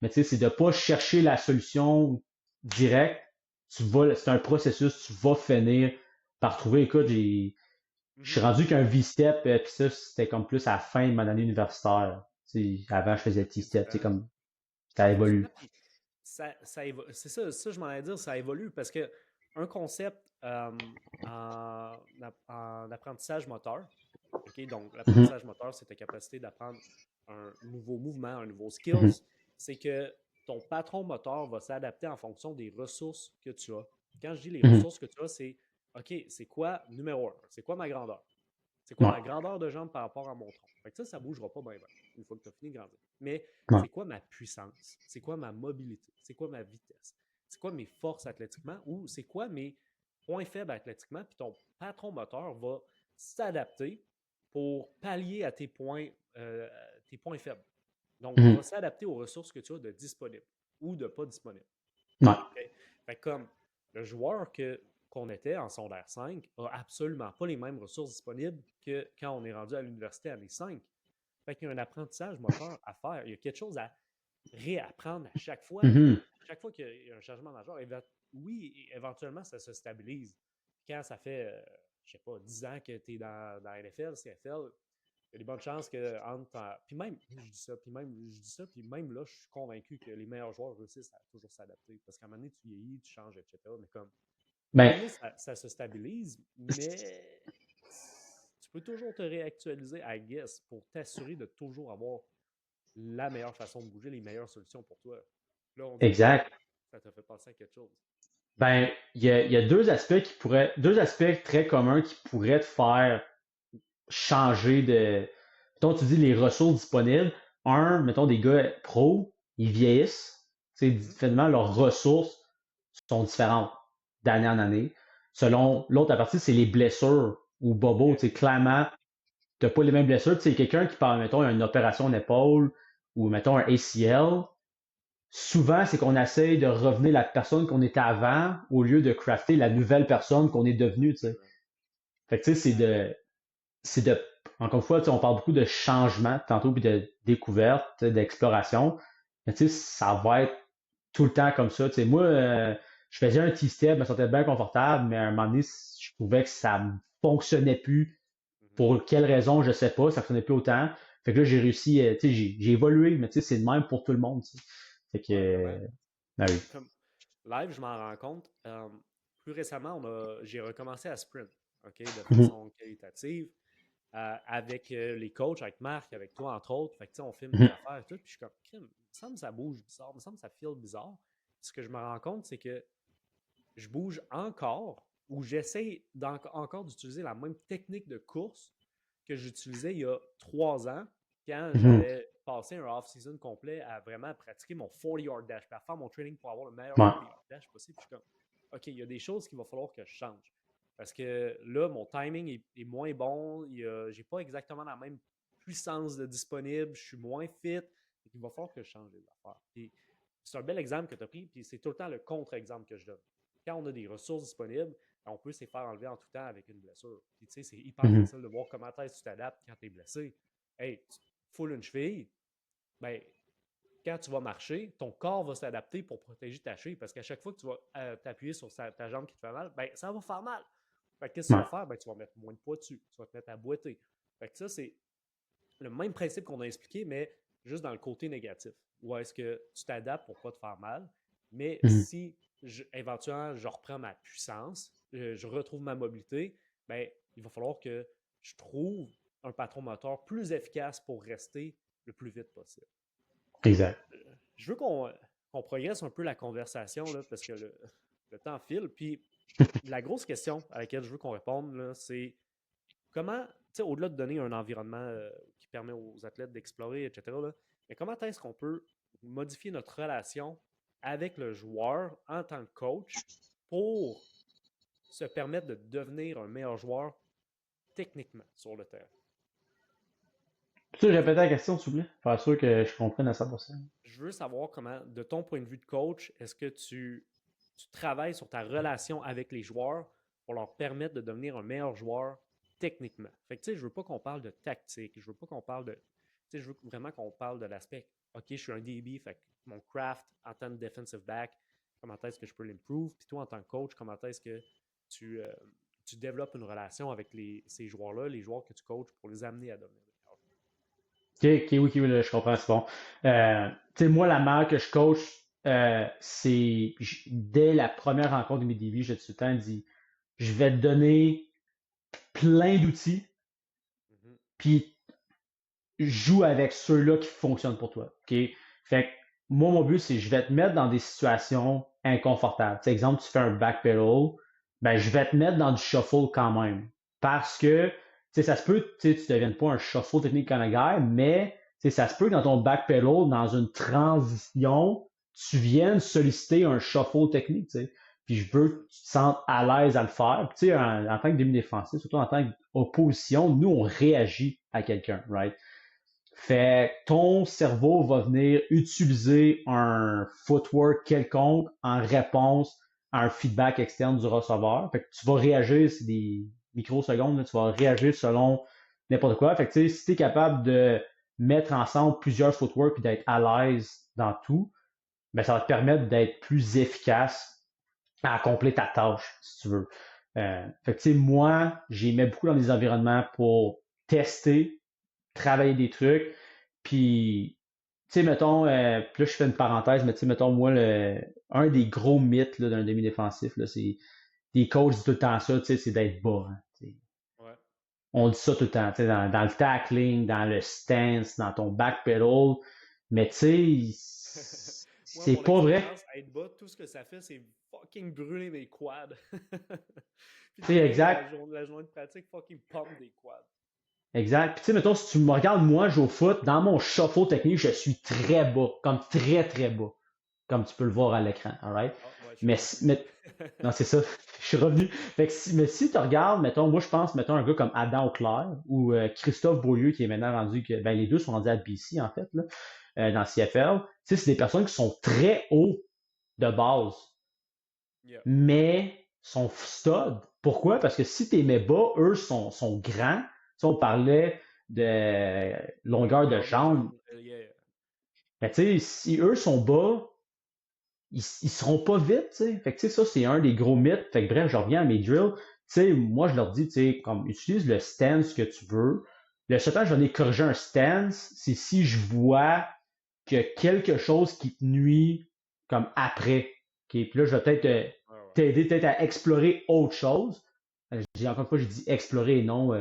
Mais tu sais, c'est de pas chercher la solution directe. C'est un processus, tu vas finir par trouver. Écoute, je suis Mhm. rendu qu'un V-step, puis ça, c'était comme plus à la fin de mon année universitaire. Tu sais, avant, je faisais C'est T-step, tu sais, différent. comme ça Absolument. évolue. Puis c'est ça, je m'en allais dire, ça évolue parce que un concept en apprentissage moteur, OK, donc Mhm, l'apprentissage moteur, c'est ta capacité d'apprendre un nouveau mouvement, un nouveau mhm, skills, c'est que ton patron moteur va s'adapter en fonction des ressources que tu as. Quand je dis les mhm. ressources que tu as, c'est OK, c'est quoi numéro un? C'est quoi ma grandeur? C'est quoi Ouais, ma grandeur de jambe par rapport à mon tronc? Fait que ça ne bougera pas bien, une fois que tu as fini de grandir. Mais ouais. c'est quoi ma puissance? C'est quoi ma mobilité? C'est quoi ma vitesse? C'est quoi mes forces athlétiquement? Ou c'est quoi mes points faibles athlétiquement? Puis ton patron moteur va s'adapter pour pallier à tes points faibles. Donc, il Mhm. va s'adapter aux ressources que tu as de disponibles ou de pas disponibles. Ouais. OK? Fait que comme le joueur qu'on était en secondaire 5 a absolument pas les mêmes ressources disponibles que quand on est rendu à l'université année 5. Fait qu'il y a un apprentissage moteur à faire. Il y a quelque chose à réapprendre à chaque fois. Puis Mhm. à chaque fois qu'il y a un changement majeur, oui, éventuellement, ça se stabilise. Quand ça fait, je sais pas, 10 ans que tu es dans la NFL, CFL, il y a des bonnes chances que puis même, je dis ça, puis même là, je suis convaincu que les meilleurs joueurs réussissent à toujours s'adapter. Parce qu'à un moment donné, tu vieillis, tu changes, etc. Mais comme, à un Ben, moment donné, ça se stabilise, mais tu peux toujours te réactualiser, I guess, pour t'assurer de toujours avoir la meilleure façon de bouger, les meilleures solutions pour toi. Là, on dirait que exact. ça te fait penser à quelque chose. Ben, il y a deux aspects très communs qui pourraient te faire changer de. Mettons, tu dis les ressources disponibles. Un, mettons, des gars pros, ils vieillissent. C'est Mhm. finalement leurs ressources sont différentes d'année en année. Selon l'autre la partie, c'est les blessures ou Bobo, Yeah. tu sais, clairement, t'as pas les mêmes blessures. Tu sais, quelqu'un qui parle, mettons, une opération d'épaule ou mettons un ACL, souvent, c'est qu'on essaye de revenir la personne qu'on était avant au lieu de crafter la nouvelle personne qu'on est devenu, tu sais. Absolument. Fait que, tu sais, Exact. c'est de, encore une fois, tu sais, on parle beaucoup de changement tantôt, puis de découverte, d'exploration. Mais tu sais, ça va être tout le temps comme ça. Tu sais, moi, je faisais un T-step, je me sentais bien confortable, mais à un moment donné, je trouvais que ça ne fonctionnait plus. Mhm. Pour quelle raison, je sais pas, ça fonctionnait plus autant. Fait que là, j'ai réussi, tu sais, j'ai évolué, mais tu sais, c'est le même pour tout le monde, tu sais. Fait que, Ouais, vraiment. ben oui. Comme live, je m'en rends compte. Plus récemment, j'ai recommencé à sprint, OK, de Mhm. façon qualitative, avec les coachs, avec Marc, avec toi, entre autres. Fait que, tu sais, on filme des Mhm. affaires et tout. Puis je suis comme, crime, il me semble que ça bouge bizarre, il me semble que ça feel bizarre. Ce que je me rends compte, c'est que je bouge encore ou j'essaie encore d'utiliser la même technique de course que j'utilisais il y a 3 ans quand Mhm. j'avais passé un off-season complet à vraiment pratiquer mon 40-yard dash, à faire mon training pour avoir le meilleur Ouais. 40-yard dash possible. Puis je suis comme, OK, il y a des choses qu'il va falloir que je change. Parce que là, mon timing est moins bon. Je n'ai pas exactement la même puissance de disponible. Je suis moins fit. Il va falloir que je change les affaires. Puis, c'est un bel exemple que tu as pris, puis c'est tout le temps le contre-exemple que je donne. Quand on a des ressources disponibles, on peut se les faire enlever en tout temps avec une blessure. Puis tu sais, c'est hyper Mhm. facile de voir comment est-ce que tu t'adaptes quand tu es blessé. Hey, tu foules une cheville, ben, quand tu vas marcher, ton corps va s'adapter pour protéger ta cheville parce qu'à chaque fois que tu vas t'appuyer sur ta jambe qui te fait mal, ben, ça va faire mal. Fait que qu'est-ce que tu Ouais. vas faire? Ben, tu vas mettre moins de poids dessus. Tu vas te mettre à boiter. Fait que ça, c'est le même principe qu'on a expliqué, mais juste dans le côté négatif. Où est-ce que tu t'adaptes pour ne pas te faire mal, mais Mhm. si éventuellement je reprends ma puissance, je retrouve ma mobilité, ben, il va falloir que je trouve un patron moteur plus efficace pour rester le plus vite possible. Exact. Je veux qu'on progresse un peu la conversation, là, parce que le temps file. Puis la grosse question à laquelle je veux qu'on réponde, là, c'est comment, tu sais, au-delà de donner un environnement qui permet aux athlètes d'explorer, etc., là, mais comment est-ce qu'on peut modifier notre relation avec le joueur en tant que coach pour se permettre de devenir un meilleur joueur techniquement sur le terrain? Peux-tu répéter la question, s'il vous plaît? Pour être sûr que je comprenne à 100%. Je veux savoir comment, de ton point de vue de coach, est-ce que tu travailles sur ta relation avec les joueurs pour leur permettre de devenir un meilleur joueur techniquement. Fait que, tu sais, je veux pas qu'on parle de tactique, je veux pas qu'on parle de. Tu sais, je veux vraiment qu'on parle de l'aspect, OK, je suis un DB, fait que mon craft en tant que defensive back, comment est-ce que je peux l'improve? Puis toi, en tant que coach, comment est-ce que tu, euh, tu développes une relation avec ces joueurs-là, les joueurs que tu coaches, pour les amener à devenir des meilleurs Ok, ok, oui, ok, oui, là, je comprends, c'est bon. Tu sais, moi, la manière que je coach, dès la première rencontre de mes DB, j'ai tout le temps dit, je vais te donner plein d'outils, joueurs. puis joue avec ceux-là qui fonctionnent pour toi. OK? Fait que moi, mon but, c'est je vais te mettre dans des situations inconfortables. Tu sais, exemple, tu fais un backpedal, ben, je vais te mettre dans du shuffle quand même. Parce que, tu sais, ça se peut, tu sais, tu deviennes pas un shuffle technique comme un gars, mais, tu sais, ça se peut que dans ton backpedal, dans une transition, tu viennes solliciter un shuffle technique, tu sais. Puis je veux que tu te sentes à l'aise à le faire. Puis, tu sais, en tant que demi-défensif, surtout en tant qu'opposition, nous, on réagit à quelqu'un, right? Fait que ton cerveau va venir utiliser un footwork quelconque en réponse à un feedback externe du receveur. Fait que tu vas réagir, c'est des microsecondes, là, tu vas réagir selon n'importe quoi. Fait que tu sais, si tu es capable de mettre ensemble plusieurs footwork et d'être à l'aise dans tout, ben ça va te permettre d'être plus efficace à accomplir ta tâche, si tu veux. Fait que tu sais, moi, j'aimais beaucoup dans des environnements pour tester, travailler des trucs, puis tu sais, mettons, puis là je fais une parenthèse, mais tu sais, mettons, moi, un des gros mythes là, d'un demi-défensif, là, c'est des coachs disent tout le temps ça, tu sais, c'est d'être bas. Hein, Ouais. on dit ça tout le temps, tu sais, dans le tackling, dans le stance, dans ton backpedal, mais tu sais, Moi, c'est mon pas vrai. expérience à être bas, tout ce que ça fait, c'est fucking brûler mes quads. Puis Tu sais, finir exact. la journée de pratique, fucking pump des quads. Exact. Puis tu sais, mettons, si tu me regardes, moi, jouer au foot, dans mon shuffle technique, je suis très bas, comme très, très bas, comme tu peux le voir à l'écran, alright? Ah, ouais, je suis Mais, revenu. non, c'est ça, je suis revenu. Fait que mais si tu regardes, mettons, moi, je pense, mettons, un gars comme Adam Auclair ou Christophe Beaulieu, qui est maintenant rendu, ben, les deux sont rendus à BC, en fait, là, dans CFL. Tu sais, c'est des personnes qui sont très hauts de base, Yeah. mais sont studs. Pourquoi? Parce que si tu mets bas, eux sont grands. Tu sais, on parlait de longueur de Longueur de jambe. jambe, yeah. Mais tu sais, si eux sont bas, ils seront pas vite, tu sais. Fait que tu sais, ça, c'est un des gros mythes. Fait que bref, je reviens à mes drills. Tu sais, moi, je leur dis, tu sais, comme, utilise le stance que tu veux. Le seul temps que j'en ai corrigé un stance, c'est si je vois qu'il y a quelque chose qui te nuit comme après. OK? Puis là, je vais peut-être Ouais, ouais. t'aider peut-être à explorer autre chose. J'ai encore une fois, j'ai dit explorer et non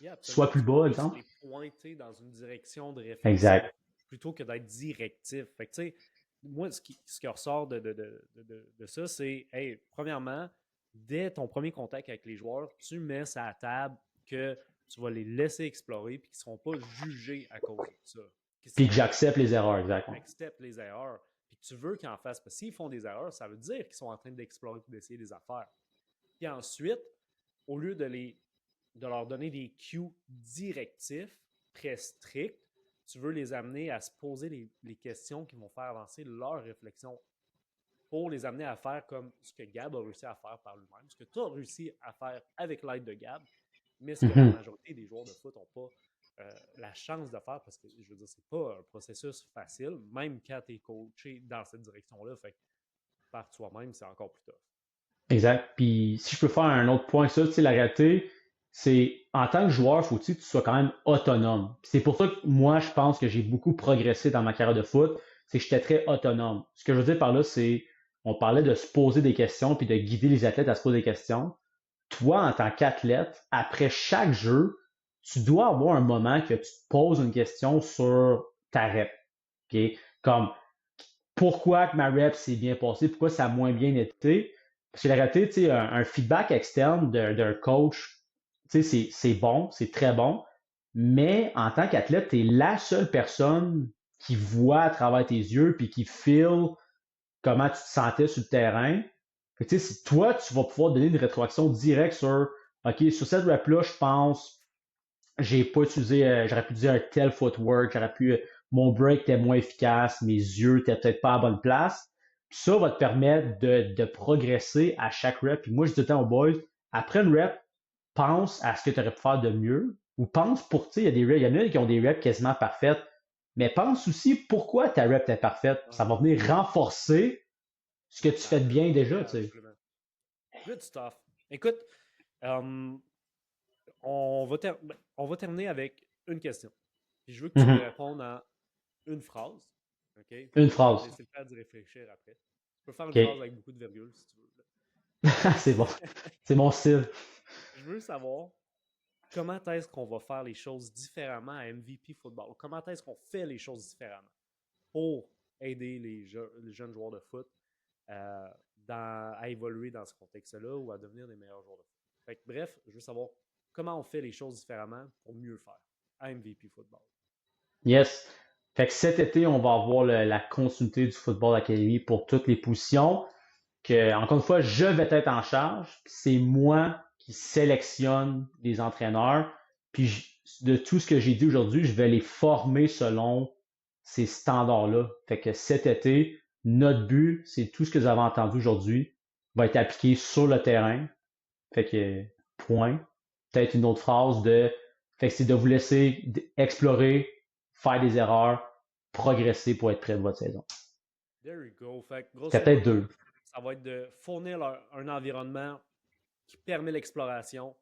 Yeah, soit absolument. plus Tu veux bas, plus exemple. les pointer dans une direction de réflexion Exact. plutôt que d'être directif. Fait que, tu sais, moi, ce qui ressort de ça, c'est, hey, premièrement, dès ton premier contact avec les joueurs, tu mets ça à table que tu vas les laisser explorer et qu'ils ne seront pas jugés à cause de ça. Qu'ils Puis que sont j'accepte les erreurs, exactement. acceptent les erreurs, puis que tu veux qu'ils en fassent. Parce que s'ils font des erreurs, ça veut dire qu'ils sont en train d'explorer et d'essayer des affaires. Puis ensuite, au lieu de leur donner des cues directifs, très stricts, tu veux les amener à se poser les questions qui vont faire avancer leur réflexion pour les amener à faire comme ce que Gab a réussi à faire par lui-même, ce que tu as réussi à faire avec l'aide de Gab, mais ce que la Mhm. majorité des joueurs de foot n'ont pas la chance de faire parce que, je veux dire, c'est pas un processus facile, même quand tu es coaché dans cette direction-là. Fait que par toi-même, c'est encore plus tough. Exact. Puis si je peux faire un autre point, ça, tu sais, la réalité, c'est en tant que joueur, faut-il que tu sois quand même autonome. Puis c'est pour ça que moi, je pense que j'ai beaucoup progressé dans ma carrière de foot, c'est que j'étais très autonome. Ce que je veux dire par là, c'est, on parlait de se poser des questions puis de guider les athlètes à se poser des questions. Toi, en tant qu'athlète, après chaque jeu, tu dois avoir un moment que tu te poses une question sur ta rep. OK? Comme, pourquoi que ma rep s'est bien passée, pourquoi ça a moins bien été. Parce que la réalité, tu sais, un feedback externe d'un coach, tu sais, c'est bon, c'est très bon, mais en tant qu'athlète, tu es la seule personne qui voit à travers tes yeux puis qui feel comment tu te sentais sur le terrain. Fait que, tu sais, si toi, tu vas pouvoir donner une rétroaction directe sur, OK, sur cette rep-là, je pense, j'ai pas utilisé, j'aurais pu dire un tel footwork, j'aurais pu, mon break était moins efficace, mes yeux étaient peut-être pas à la bonne place. Puis ça va te permettre de progresser à chaque rep. Puis moi, je dis tout le temps aux boys, après une rep, pense à ce que tu aurais pu faire de mieux. Ou pense pour, tu sais, il y a des reps, il y en a qui ont des reps quasiment parfaites. Mais pense aussi pourquoi ta rep est parfaite. Ça va Uh-huh. venir renforcer ce que tu fais de bien déjà, Yeah, tu sais. absolument. Good stuff. Écoute, euh, on va terminer avec une question. Puis je veux que tu me Mhm. répondes en une phrase. OK? Une Puis je vais te phrase. laisser le temps d'y réfléchir après. Tu peux faire une phrase OK. avec beaucoup de virgules si tu veux. C'est bon. C'est mon style. Je veux savoir comment est-ce qu'on va faire les choses différemment à MVP Football. Comment est-ce qu'on fait les choses différemment pour aider les jeunes joueurs de foot euh, à évoluer dans ce contexte-là ou à devenir des meilleurs joueurs de foot. Fait que, bref, je veux savoir comment on fait les choses différemment pour mieux faire à MVP Football. Yes. Fait que cet été, on va avoir la continuité du Football Academy pour toutes les positions. Que, encore une fois, je vais être en charge. C'est moi qui sélectionne les entraîneurs. Puis de tout ce que j'ai dit aujourd'hui, je vais les former selon ces standards-là. Fait que cet été, notre but, c'est tout ce que vous avez entendu aujourd'hui va être appliqué sur le terrain. Fait que, point. Peut-être une autre phrase fait que c'est de vous laisser explorer, faire des erreurs, progresser pour être prêt de votre saison. There you go. Fait que, grosso C'était peut-être modo, deux. ça va être de fournir un environnement qui permet l'exploration.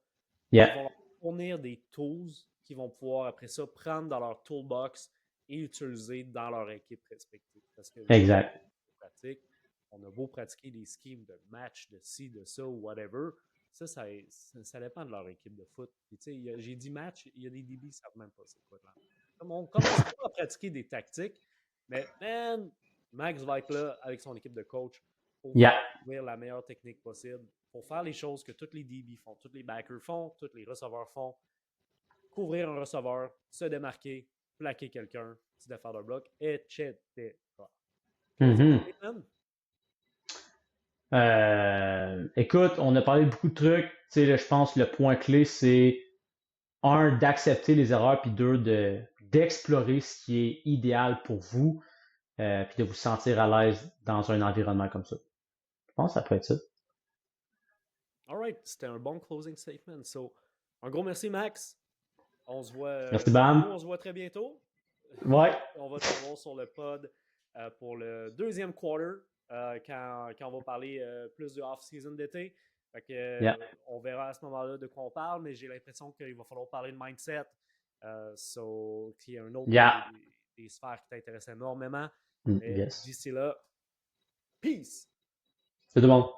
Yeah, Ils vont leur fournir des tools qu'ils vont pouvoir, après ça, prendre dans leur toolbox et utiliser dans leur équipe respective. Parce que exact. on a beau pratiquer des schemes de match, de ci, de ça ou whatever, ça dépend de leur équipe de foot. J'ai dit match, il y a des DB qui ne savent même pas c'est quoi. Comme on commence pas à pratiquer des tactiques, mais man, Max va être là avec son équipe de coach pour Yeah, trouver la meilleure technique possible, pour faire les choses que tous les DB font, tous les backers font, tous les receveurs font. Couvrir un receveur, se démarquer, plaquer quelqu'un, petit défaire d'un bloc, etc. Mhm. Statement? Écoute, on a parlé de beaucoup de trucs. Tu sais, là, je pense que le point clé, c'est un, d'accepter les erreurs, puis deux, d'explorer ce qui est idéal pour vous, puis de vous sentir à l'aise dans un environnement comme ça. Je pense que ça peut être ça. Alright, c'était un bon closing statement. So, un gros merci, Max. On se voit, Merci, nous, Bam. on se voit très bientôt. Ouais, On va se revoir sur le pod pour le deuxième quarter quand on va parler plus de off-season d'été. Fait que, yeah, on verra à ce moment-là de quoi on parle, mais j'ai l'impression qu'il va falloir parler de mindset. Qui est un autre yeah. des sphères qui t'intéresse énormément. Mais Yes. d'ici là, peace! C'est tout bon.